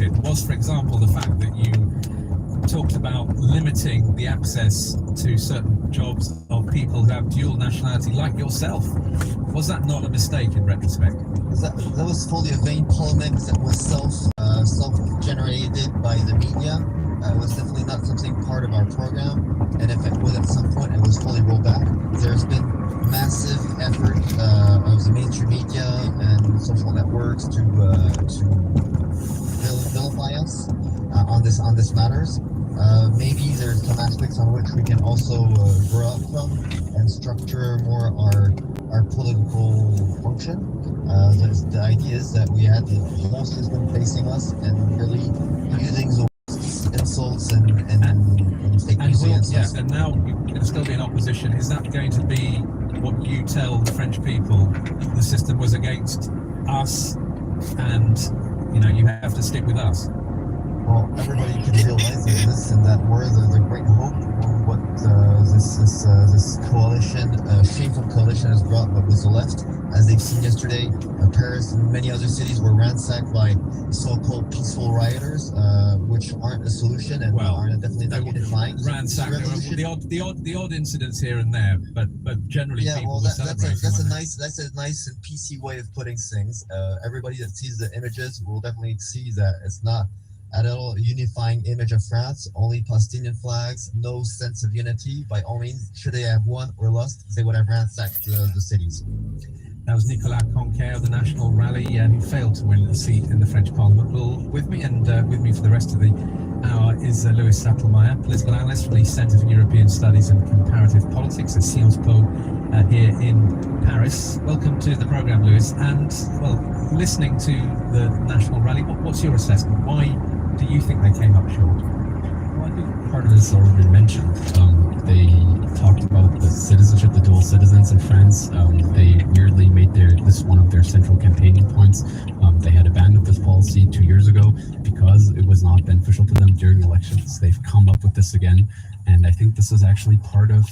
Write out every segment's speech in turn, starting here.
highlighted was, for example, the fact that you talked about limiting the access to certain jobs of people who have dual nationality, like yourself. Was that not a mistake in retrospect? That was fully a vain polemic that was self-generated by the media. It was definitely not something part of our program, and if it was at some point, it was fully rolled back. There's been massive effort of the mainstream media and social networks to vilify us on this matters. Maybe there's some aspects on which we can also grow up from and structure more our political function. The idea is that we had the whole system facing us and really using the insults and fake news against us. Yeah, and now you can still be in opposition. Is that going to be what you tell the French people? The system was against us, and you have to stick with us. Well, everybody can realize this, and that we're the great hope of what this coalition, shameful coalition, has brought with the left. As they've seen yesterday, Paris and many other cities were ransacked by so-called peaceful rioters, which aren't a solution and are definitely not unifying. Ransacked, the odd incidents here and there, but generally people were celebrating. That's a nice and PC way of putting things. Everybody that sees the images will definitely see that it's not at all a unifying image of France, only Palestinian flags, no sense of unity. By all means, should they have won or lost, they would have ransacked the cities. That was Nicolas Conquer of the National Rally, who failed to win a seat in the French Parliament. Well, with me for the rest of the hour is Louis Sattelmeyer, political analyst from the Centre for European Studies and Comparative Politics at Sciences Po here in Paris. Welcome to the programme, Louis. And, listening to the National Rally, what's your assessment? Why do you think they came up short? Well, I think part of it has already been mentioned. They talked about the citizenship, the dual citizens in France. They weirdly made this one of their central campaigning points. They had abandoned this policy 2 years ago because it was not beneficial to them during elections. They've come up with this again, and I think this is actually part of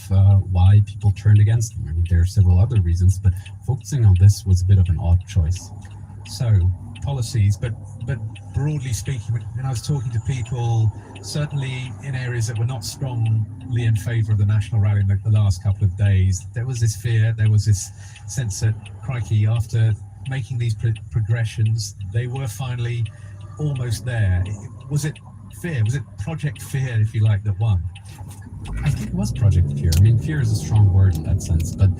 why people turned against them. I mean, there are several other reasons, but focusing on this was a bit of an odd choice. So, policies, but broadly speaking, when I was talking to people, certainly in areas that were not strongly in favour of the National Rally in the last couple of days, there was this fear, there was this sense that, crikey, after making these progressions, they were finally almost there. Was it fear? Was it Project Fear, if you like, that won? I think it was Project Fear. I mean, fear is a strong word in that sense, but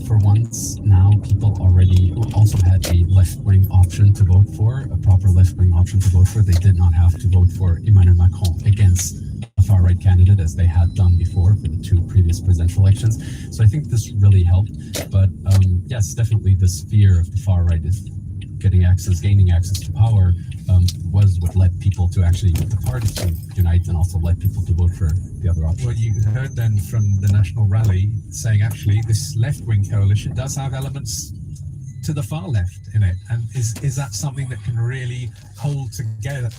for once now, people already also had a left-wing option to vote for, a proper left-wing option to vote for. They did not have to vote for Emmanuel Macron against a far-right candidate as they had done before for the two previous presidential elections. So I think this really helped. But yes, definitely this fear of the far-right is gaining access to power was what led people to actually the party to unite and also led people to vote for the other option. Well, you heard then from the National Rally saying actually this left-wing coalition does have elements to the far left in it, and is that something that can really hold together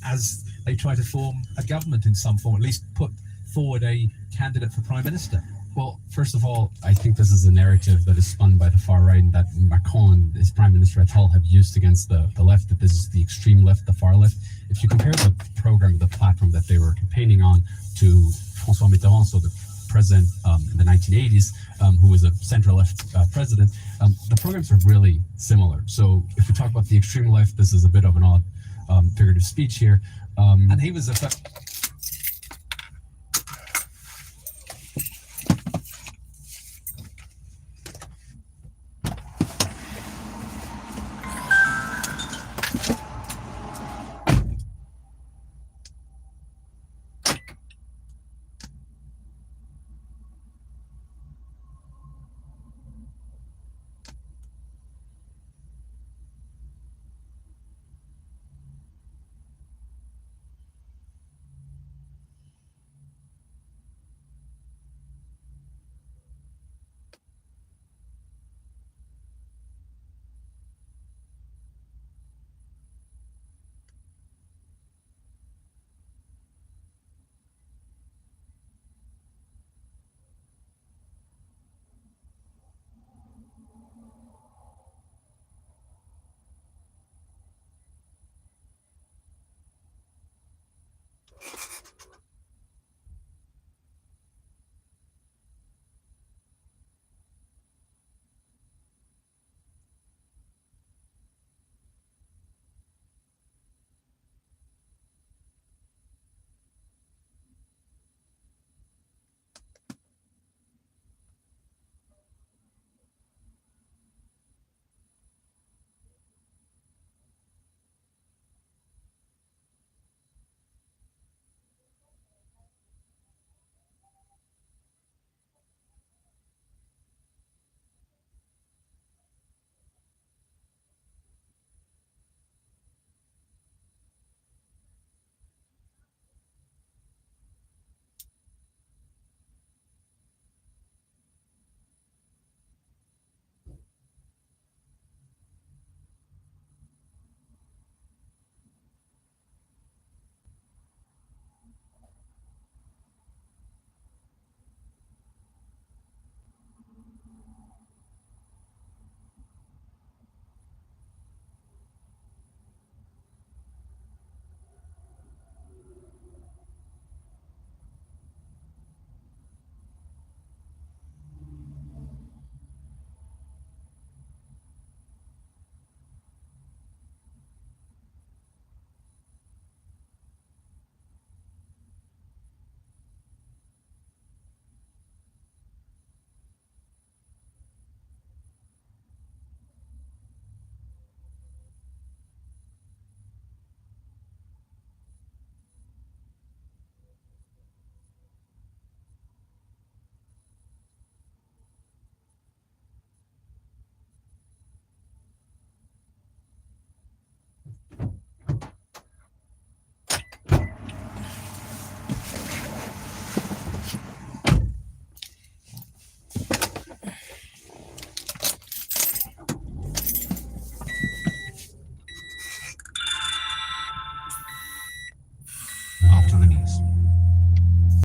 as they try to form a government in some form, at least put forward a candidate for Prime Minister? Well, first of all, I think this is a narrative that is spun by the far right and that Macron, his prime minister at all, have used against the left, that this is the extreme left, the far left. If you compare the program, the platform that they were campaigning on to François Mitterrand, so the president in the 1980s, who was a center-left president, the programs are really similar. So if we talk about the extreme left, this is a bit of an odd figurative speech here. And he was